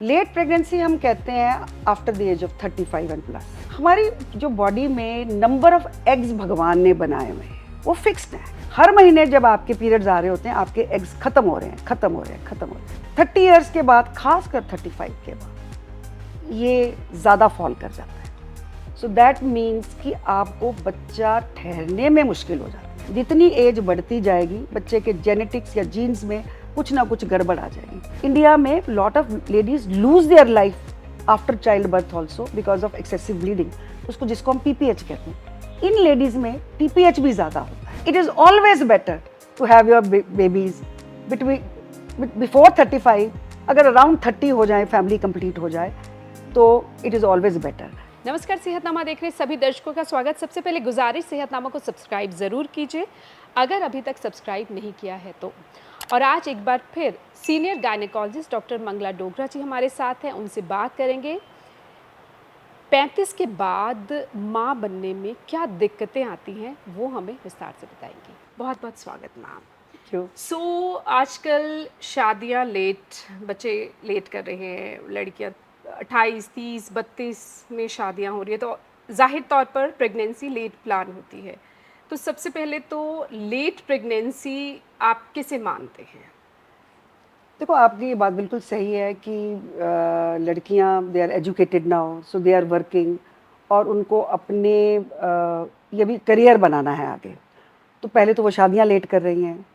Late pregnancy हम कहते हैं after the age of 35 and plus. हमारी जो बॉडी में नंबर ऑफ एग्स भगवान ने बनाए हुए हैं वो फिक्स्ड है। हर महीने जब आपके पीरियड्स आ रहे होते हैं आपके एग्स खत्म हो रहे हैं 30 इयर्स के बाद, खासकर 35 के बाद ये ज़्यादा फॉल कर जाता है। सो दैट मीन्स कि आपको बच्चा ठहरने में मुश्किल हो जाती है। जितनी एज बढ़ती जाएगी बच्चे के जेनेटिक्स या जीन्स में कुछ ना कुछ गड़बड़ आ जाएगी। इंडिया में lot of ladies lose their life after child birth also because of excessive bleeding, उसको जिसको हम पीपीएच कहते हैं। इन लेडीज में पीपीएच भी ज़्यादा होता है। It is always better to have your babies before 35। अगर अराउंड 30 हो जाए, फैमिली कंप्लीट हो जाए, तो इट इज़ ऑलवेज बेटर। नमस्कार, सेहतनामा देख रहे सभी दर्शकों का स्वागत। सबसे पहले गुजारिश, सेहतनामा को सब्सक्राइब ज़रूर कीजिए अगर अभी तक सब्सक्राइब नहीं किया है तो। और आज एक बार फिर senior gynaecologist doctor Mangala Dogra ji हमारे साथ हैं, उनसे बात करेंगे 35 के बाद माँ बनने में क्या दिक्कतें आती हैं वो हमें विस्तार से बताएंगी। बहुत बहुत स्वागत मैम। क्यों? आजकल शादियाँ लेट, बच्चे लेट कर रहे हैं, लड़कियाँ 28, 30, 32 में शादियाँ हो रही है, तो जाहिर तौर पर प्रेगनेंसी लेट प्लान होती है। तो सबसे पहले तो लेट प्रेगनेंसी आप किसे मानते हैं? देखो, आपकी ये बात बिल्कुल सही है कि लड़कियां they are educated now, so they are working, और उनको अपने ये भी करियर बनाना है आगे। तो पहले तो वो शादियां लेट कर रही हैं।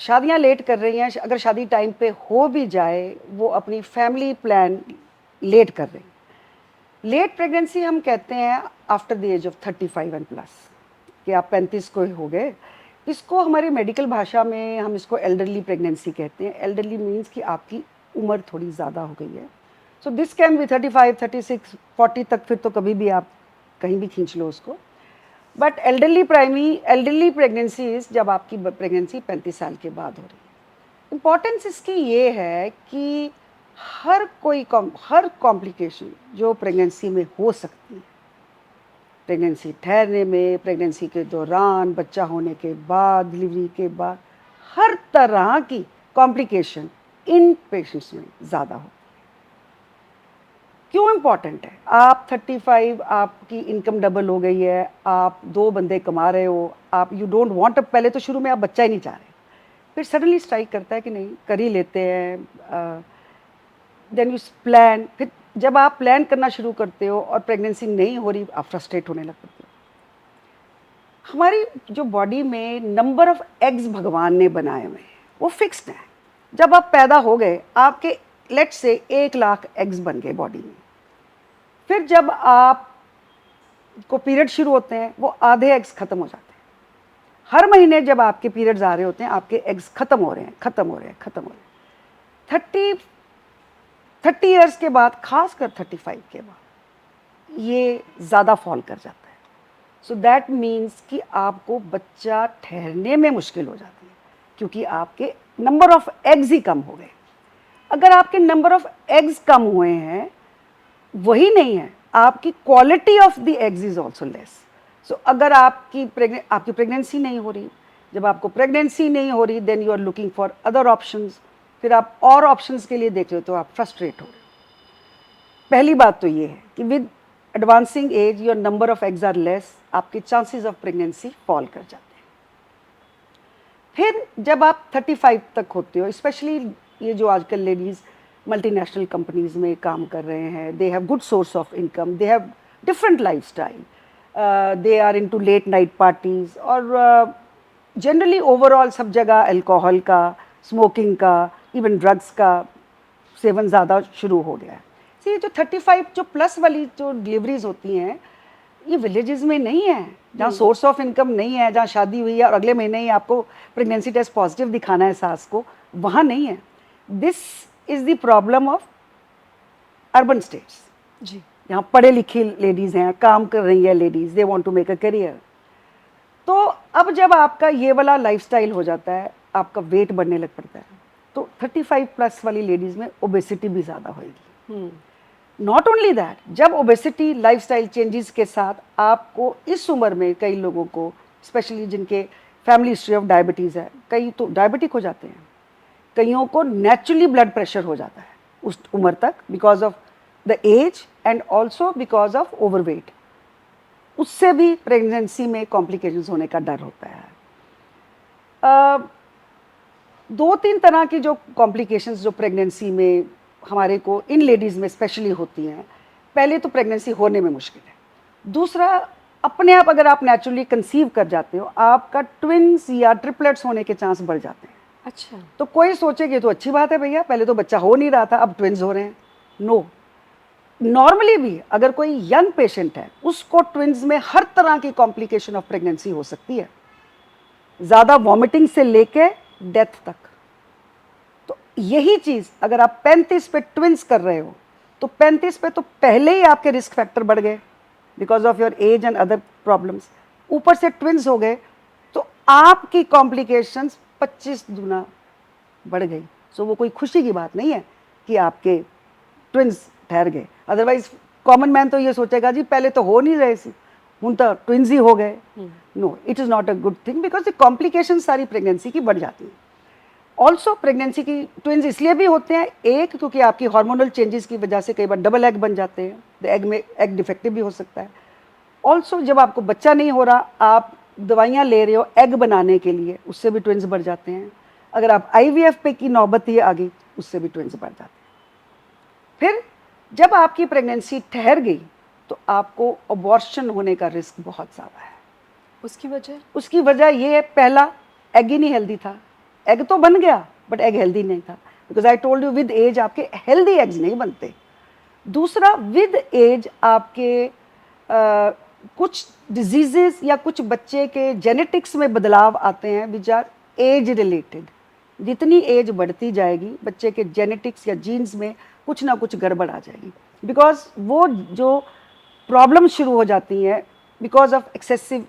शादियां लेट कर रही हैं, अगर शादी टाइम पे हो भी जाए वो अपनी फैमिली प्लान लेट कर रही हैं। लेट प्रेगनेंसी हम कहते हैं after the age of 35 and plus, कि आप 35 को हो गए। इसको हमारी मेडिकल भाषा में हम इसको एल्डरली प्रेगनेंसी कहते हैं। एल्डरली मीन्स कि आपकी उम्र थोड़ी ज़्यादा हो गई है। सो दिस कैन बी 35, 36, 40 तक, फिर तो कभी भी आप कहीं भी खींच लो उसको। बट एल्डरली प्रेगनेंसी इज जब आपकी प्रेगनेंसी 35 साल के बाद हो रही है। इम्पॉर्टेंस इसकी ये है कि हर कॉम्प्लिकेशन जो प्रेगनेंसी में हो सकती है, प्रेगनेंसी ठहरने में, प्रेगनेंसी के दौरान, बच्चा होने के बाद, डिलीवरी के बाद, हर तरह की कॉम्प्लिकेशन इन पेशेंट्स में ज़्यादा होती है। क्यों इम्पॉर्टेंट है? आप 35, आपकी इनकम डबल हो गई है, आप 2 बंदे कमा रहे हो, आप यू डोंट वांट, पहले तो शुरू में आप बच्चा ही नहीं चाह रहे, फिर सडनली स्ट्राइक करता है कि नहीं कर ही लेते हैं। देन यू प्लान, फिर जब आप प्लान करना शुरू करते हो और प्रेगनेंसी नहीं हो रही, आप फ्रस्ट्रेट होने लगते हो। हमारी जो बॉडी में नंबर ऑफ एग्स भगवान ने बनाए हुए हैं वो फिक्स्ड हैं। जब आप पैदा हो गए, आपके लेट से 1 लाख एग्स बन गए बॉडी में। फिर जब आप को पीरियड शुरू होते हैं वो आधे एग्स खत्म हो जाते हैं। हर महीने जब आपके पीरियड्स आ रहे होते हैं आपके एग्स खत्म हो रहे हैं। 30 इयर्स के बाद, खासकर 35 के बाद ये ज़्यादा फॉल कर जाता है। सो दैट मीन्स कि आपको बच्चा ठहरने में मुश्किल हो जाती है, क्योंकि आपके नंबर ऑफ एग्स ही कम हो गए। अगर आपके नंबर ऑफ एग्स कम हुए हैं, वही नहीं है, आपकी quality of the eggs is also less. So अगर आपकी प्रेगनेंसी नहीं हो रही, जब आपको प्रेगनेंसी नहीं हो रही, then you are looking for other options. फिर आप और ऑप्शंस के लिए देख रहे हो तो आप फ्रस्ट्रेट हो रहे हो। पहली बात तो ये है कि with advancing age your number of eggs are less, आपके चांसेस ऑफ प्रेगनेंसी फॉल कर जाते हैं। फिर जब आप 35 तक होते हो, स्पेशली ये जो आजकल लेडीज़ मल्टीनेशनल कंपनीज में काम कर रहे हैं, they have good source of income, they have different lifestyle, they are into late night parties, और जनरली ओवरऑल सब जगह अल्कोहल का, स्मोकिंग का, इवन ड्रग्स का सेवन ज़्यादा शुरू हो गया है। ये जो 35 जो प्लस वाली जो डिलीवरीज होती हैं, ये विलेजेस में नहीं है, जहाँ सोर्स ऑफ इनकम नहीं है, जहाँ शादी हुई है और अगले महीने ही आपको प्रेगनेंसी टेस्ट पॉजिटिव दिखाना है सास को, वहाँ नहीं है। This is the problem of urban states जी, यहाँ पढ़े लिखी लेडीज़ हैं, काम कर रही है ladies, they want to make a career. तो अब जब आपका ये वाला लाइफस्टाइल हो जाता है, आपका वेट बढ़ने लग पड़ता है, तो 35 प्लस वाली लेडीज़ में ओबेसिटी भी ज़्यादा होगी। नॉट ओनली दैट, जब ओबेसिटी लाइफस्टाइल चेंजेस के साथ आपको इस उम्र में, कई लोगों को स्पेशली जिनके फैमिली हिस्ट्री ऑफ डायबिटीज़ है, कई तो डायबिटिक हो जाते हैं, कईयों को नेचुरली ब्लड प्रेशर हो जाता है। उस उम्र तक, because of the age and also because of overweight, उससे भी प्रेगनेंसी में कॉम्प्लिकेशंस होने का डर होता है। दो तीन तरह की जो कॉम्प्लिकेशंस जो प्रेगनेंसी में हमारे को इन लेडीज़ में स्पेशली होती हैं। पहले तो प्रेगनेंसी होने में मुश्किल है। दूसरा, अपने आप अगर आप नेचुरली कंसीव कर जाते हो, आपका ट्विन्स या ट्रिपलेट्स होने के चांस बढ़ जाते हैं। अच्छा। तो कोई सोचे कि तो अच्छी बात है भैया, पहले तो बच्चा हो नहीं रहा था, अब ट्विन्स हो रहे हैं। नो, नॉर्मली भी अगर कोई यंग पेशेंट है, उसको ट्विन्स में हर तरह की कॉम्प्लिकेशन ऑफ प्रेगनेंसी हो सकती है, ज़्यादा वॉमिटिंग से लेके डेथ तक। तो यही चीज़ अगर आप 35 पे ट्विन्स कर रहे हो, तो 35 पे तो पहले ही आपके रिस्क फैक्टर बढ़ गए because of your age and other problems, ऊपर से ट्विन्स हो गए तो आपकी कॉम्प्लिकेशंस 25 गुना बढ़ गई। सो वो कोई खुशी की बात नहीं है कि आपके ट्विन्स ठहर गए। अदरवाइज कॉमन मैन तो ये सोचेगा जी पहले तो हो नहीं रहे सी, हूँ तो ट्विन्स ही हो गए। No, it is not a good thing because the complication सारी प्रेगनेंसी की बढ़ जाती है। ऑल्सो प्रेगनेंसी की ट्विन्स इसलिए भी होते हैं, एक क्योंकि आपकी हार्मोनल चेंजेस की वजह से कई बार डबल एग बन जाते हैं, द एग में एग डिफेक्टिव भी हो सकता है। ऑल्सो जब आपको बच्चा नहीं हो रहा, आप दवाइयाँ ले रहे हो एग बनाने के लिए, उससे भी ट्विन्स बढ़ जाते हैं। अगर आप IVF पे की नौबत ही आ गई, उससे भी ट्विन्स बढ़ जाते हैं। फिर जब आपकी प्रेगनेंसी ठहर गई तो आपको अबॉर्शन होने का रिस्क बहुत ज़्यादा है। उसकी वजह ये है, पहला एग ही नहीं हेल्दी था, एग तो बन गया बट एग हेल्दी नहीं था, because I told you with age आपके हेल्दी एग्स नहीं बनते। दूसरा, विद एज आपके कुछ डिजीजेस या कुछ बच्चे के जेनेटिक्स में बदलाव आते हैं विच आर एज रिलेटेड। जितनी एज बढ़ती जाएगी बच्चे के जेनेटिक्स या जीन्स में कुछ ना कुछ गड़बड़ आ जाएगी, बिकॉज वो जो प्रॉब्लम शुरू हो जाती हैं because of excessive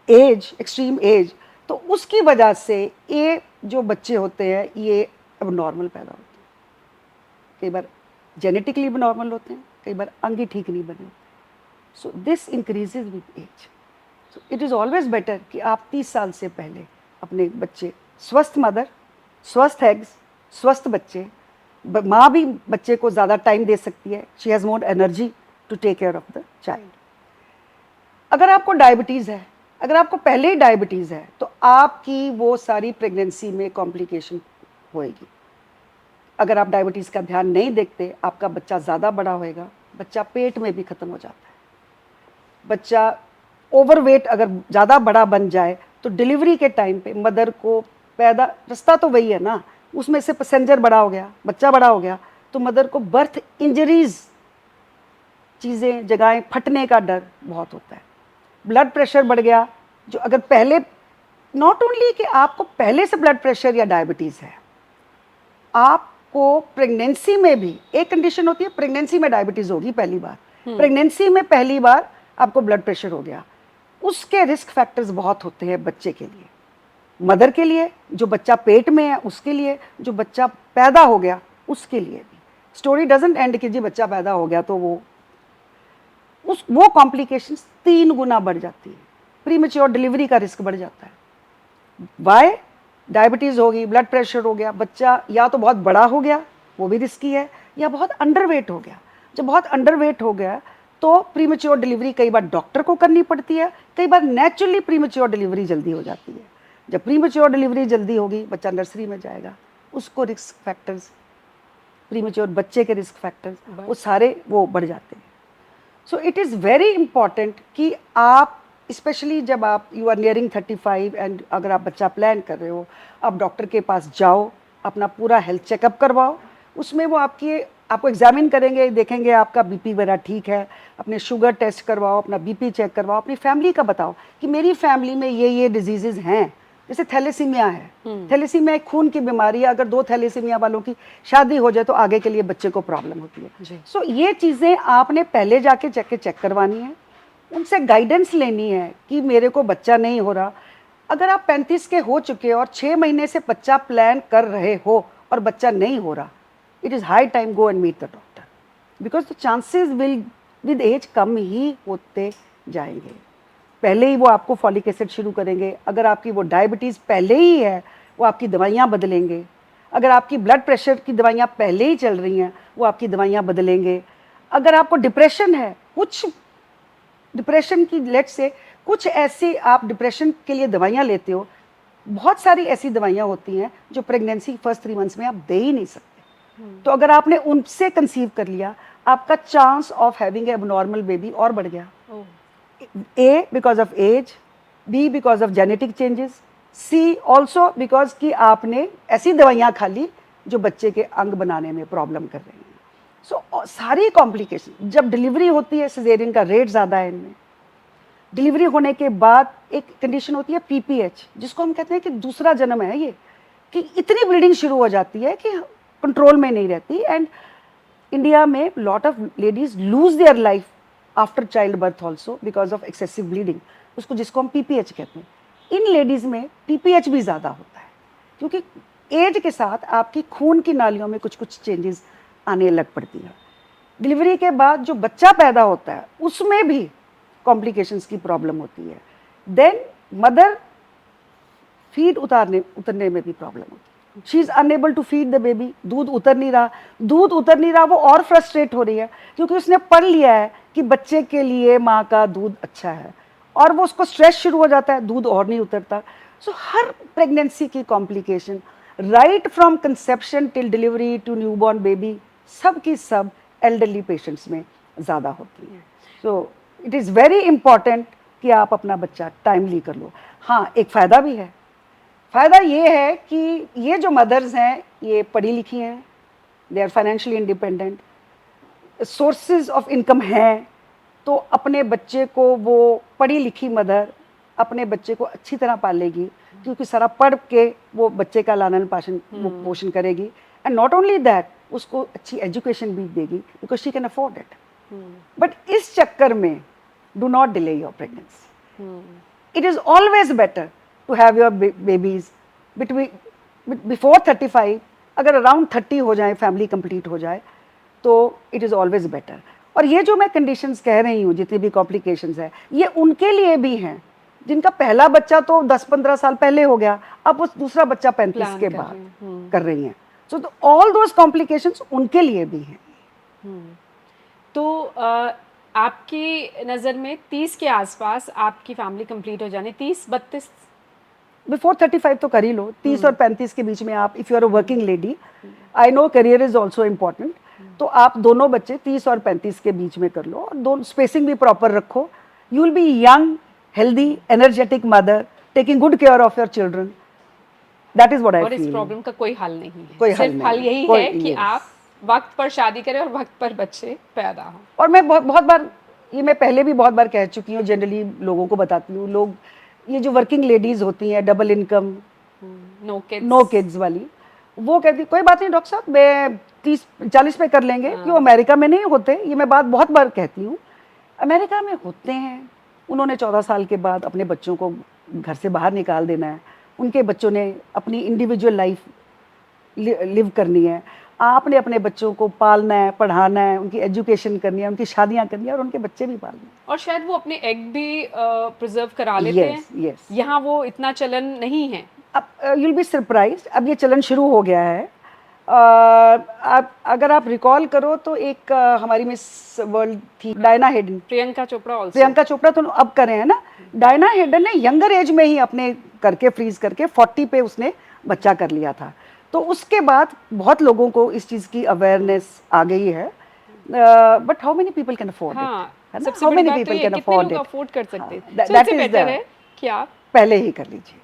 age, extreme age, तो उसकी वजह से ये जो बच्चे होते हैं ये अब नॉर्मल पैदा होते हैं। कई बार जेनेटिकली भी नॉर्मल होते हैं, कई बार अंग ही ठीक नहीं बने होते। So this increases with age. So it is always better कि आप 30 साल से पहले अपने बच्चे, स्वस्थ मदर, स्वस्थ एग्स, स्वस्थ बच्चे, माँ भी बच्चे को ज़्यादा टाइम दे सकती है, she has more energy to take care of the child. अगर आपको डायबिटीज़ है, अगर आपको पहले ही डायबिटीज़ है, तो आपकी वो सारी प्रेगनेंसी में कॉम्प्लिकेशन होएगी। अगर आप डायबिटीज़ का ध्यान नहीं देखते, आपका बच्चा ज़्यादा बड़ा होएगा, बच्चा पेट में भी ख़त्म हो जाता है। बच्चा ओवरवेट अगर ज़्यादा बड़ा बन जाए तो डिलीवरी के टाइम पे मदर को पैदा, रास्ता तो वही है ना, उसमें से पैसेंजर बड़ा हो गया, बच्चा बड़ा हो गया, तो मदर को बर्थ इंजरीज, चीज़ें जगहें फटने का डर बहुत होता है। ब्लड प्रेशर बढ़ गया, जो अगर पहले, नॉट ओनली कि आपको पहले से ब्लड प्रेशर या डायबिटीज़ है, आपको प्रेगनेंसी में भी एक कंडीशन होती है, प्रेगनेंसी में डायबिटीज़ होगी पहली बार, प्रेगनेंसी में पहली बार आपको ब्लड प्रेशर हो गया, उसके रिस्क फैक्टर्स बहुत होते हैं बच्चे के लिए, मदर के लिए, जो बच्चा पेट में है उसके लिए, जो बच्चा पैदा हो गया उसके लिए भी। स्टोरी डजंट एंड कि जी बच्चा पैदा हो गया तो वो कॉम्प्लिकेशंस 3 गुना बढ़ जाती है। प्रीमेच्योर डिलीवरी का रिस्क बढ़ जाता है। वाई? डायबिटीज़ होगी, ब्लड प्रेशर हो गया, बच्चा या तो बहुत बड़ा हो गया, वो भी रिस्की है, या बहुत अंडरवेट हो गया। जब बहुत अंडरवेट हो गया तो प्रीमेच्योर डिलीवरी कई बार डॉक्टर को करनी पड़ती है, कई बार नेचुरली प्रीमेच्योर डिलीवरी जल्दी हो जाती है। जब प्रीमेच्योर डिलीवरी जल्दी होगी, बच्चा नर्सरी में जाएगा, उसको रिस्क फैक्टर्स, प्रीमेच्योर बच्चे के रिस्क फैक्टर्स वो सारे वो बढ़ जाते हैं। So it is very important कि आप, स्पेशली जब आप यू आर नियरिंग 35 एंड अगर आप बच्चा प्लान कर रहे हो, आप डॉक्टर के पास जाओ, अपना पूरा हेल्थ चेकअप करवाओ। उसमें वो आपको एग्जामिन करेंगे, देखेंगे आपका बीपी वगैरह ठीक है, अपने शुगर टेस्ट करवाओ, अपना बीपी चेक करवाओ, अपनी फैमिली का बताओ कि मेरी फैमिली में ये डिजीज़ेज़ हैं। जैसे थैलेसीमिया है, थैलेसीमिया एक खून की बीमारी है, अगर 2 थैलेसीमिया वालों की शादी हो जाए तो आगे के लिए बच्चे को प्रॉब्लम होती है। सो ये चीज़ें आपने पहले जाके चेक करवानी है, उनसे गाइडेंस लेनी है कि मेरे को बच्चा नहीं हो रहा। अगर आप 35 के हो चुके हो और 6 महीने से बच्चा प्लान कर रहे हो और बच्चा नहीं हो रहा, it is high time go and meet the doctor, because the chances will with age कम ही होते जाएंगे। पहले ही वो आपको फॉलिक एसिड शुरू करेंगे, अगर आपकी वो डायबिटीज़ पहले ही है वो आपकी दवाइयाँ बदलेंगे। अगर आपकी ब्लड प्रेशर की दवाइयाँ पहले ही चल रही हैं, वो आपकी दवाइयाँ बदलेंगे। अगर आपको डिप्रेशन है, कुछ डिप्रेशन की लेट से कुछ ऐसी आप डिप्रेशन के लिए दवाइयाँ लेते हो, बहुत सारी ऐसी दवाइयाँ होती हैं जो प्रेगनेंसी फर्स्ट 3 मंथ्स में आप दे ही नहीं सकते। तो अगर आपने उनसे कंसीव कर लिया, आपका chance of having abnormal baby और बढ़ गया। A because of age, B because of genetic changes, C also because कि आपने ऐसी दवाइयाँ खा ली जो बच्चे के अंग बनाने में प्रॉब्लम कर रही हैं। सो सारी कॉम्प्लिकेशन, जब डिलीवरी होती है सिजेरियन का रेट ज़्यादा है इनमें। डिलीवरी होने के बाद एक कंडीशन होती है पीपीएच, जिसको हम कहते हैं कि दूसरा जन्म है ये, कि इतनी ब्लीडिंग शुरू हो जाती है कि कंट्रोल में नहीं रहती। एंड इंडिया में lot of ladies lose their life after child birth also because of excessive bleeding, उसको जिसको हम पीपीएच कहते हैं। इन लेडीज़ में पीपीएच भी ज़्यादा होता है क्योंकि एज के साथ आपकी खून की नालियों में कुछ कुछ चेंजेस आने लग पड़ती है। डिलीवरी के बाद जो बच्चा पैदा होता है उसमें भी कॉम्प्लिकेशंस की प्रॉब्लम होती है। देन मदर फीड उतरने में भी प्रॉब्लम होती है। She is unable to feed the baby, दूध उतर नहीं रहा, वो और फ्रस्ट्रेट हो रही है क्योंकि उसने पढ़ लिया है कि बच्चे के लिए माँ का दूध अच्छा है, और वो उसको स्ट्रेस शुरू हो जाता है, दूध और नहीं उतरता। सो हर प्रेगनेंसी की complication right from conception till delivery to newborn baby, सब की सब एल्डरली पेशेंट्स में ज़्यादा होती हैं। So it is very important कि आप अपना बच्चा टाइमली कर लो। हाँ, एक फ़ायदा भी है। फ़ायदा ये है कि ये जो मदर्स हैं ये पढ़ी लिखी हैं, they are financially independent, sources of income हैं, तो अपने बच्चे को वो पढ़ी लिखी मदर अपने बच्चे को अच्छी तरह पालेगी क्योंकि सारा पढ़ के वो बच्चे का लालन पालन पोषण करेगी। एंड नॉट ओनली दैट, उसको अच्छी एजुकेशन भी देगी because she can afford it. But इस चक्कर में do not delay your pregnancy. It is always better to have your babies before 35। अगर अराउंड 30 हो जाए, फैमिली कंप्लीट हो जाए, तो इट इज़ ऑलवेज बेटर। और ये जो मैं कंडीशंस कह रही हूँ, जितनी भी कॉम्प्लिकेशंस है, ये उनके लिए भी हैं जिनका पहला बच्चा तो 10-15 साल पहले हो गया, अब वो दूसरा बच्चा 35 के बाद कर रही हैं। सो ऑल दोज कॉम्प्लिकेशंस उनके लिए भी हैं। तो आपकी नज़र में 30 के आसपास आपकी फैमिली कंप्लीट हो जाने, 30-32 बिफोर 35 तो कर ही लो। 30 और 35 के बीच में आप, if you are a working lady, I know career is also important, तो आप दोनों बच्चे 30 और 35 के बीच में कर लो और दोनों स्पेसिंग भी प्रॉपर रखो। You will be young, healthy, energetic mother taking good care of your children. That is what I feel. और इस प्रॉब्लम का कोई हल नहीं है, कोई हल सिर्फ नहीं हल है, यही कोई- है कि yes. आप वक्त पर शादी करें और वक्त पर बच्चे पैदा हों। और मैं बहुत बार, ये मैं पहले भी बहुत बार कह चुकी हूँ, जनरली लोगों को बताती हूँ, लोग ये जो वर्किंग लेडीज होती हैं, डबल इनकम, नो किड्स वाली, वो कहती कोई बात नहीं डॉक्टर साहब, मैं 30-40 पे कर लेंगे। क्यों अमेरिका में नहीं होते? ये मैं बात बहुत बार कहती हूँ, अमेरिका में होते हैं। उन्होंने 14 साल के बाद अपने बच्चों को घर से बाहर निकाल देना है, उनके बच्चों ने अपनी इंडिविजुअल लाइफ लिव करनी है, आपने अपने बच्चों को पालना है, पढ़ाना है, उनकी एजुकेशन करनी है, उनकी शादियां करनी है और उनके बच्चे भी पालने हैं। और शायद वो अपने एग भी प्रिजर्व करा लेते हैं। yes. यहाँ वो इतना चलन नहीं है। अब यूल बी सरप्राइज्ड, अब ये चलन शुरू हो गया है। अगर आप रिकॉल करो तो एक हमारी मिस वर्ल्ड थी डायना हेडन, प्रियंका चोपड़ा तो अब कर रहे हैं ना। डायना हेडन ने यंगर एज में ही अपने करके फ्रीज करके 40 पे उसने बच्चा कर लिया था। तो उसके बाद बहुत लोगों को इस चीज़ की अवेयरनेस आ गई है। But how many people can afford it? सबसे बड़ी बात तो ये कितने लोग अफोर्ड कर सकते हैं। दैट इज बेटर है कि आप पहले ही कर लीजिए।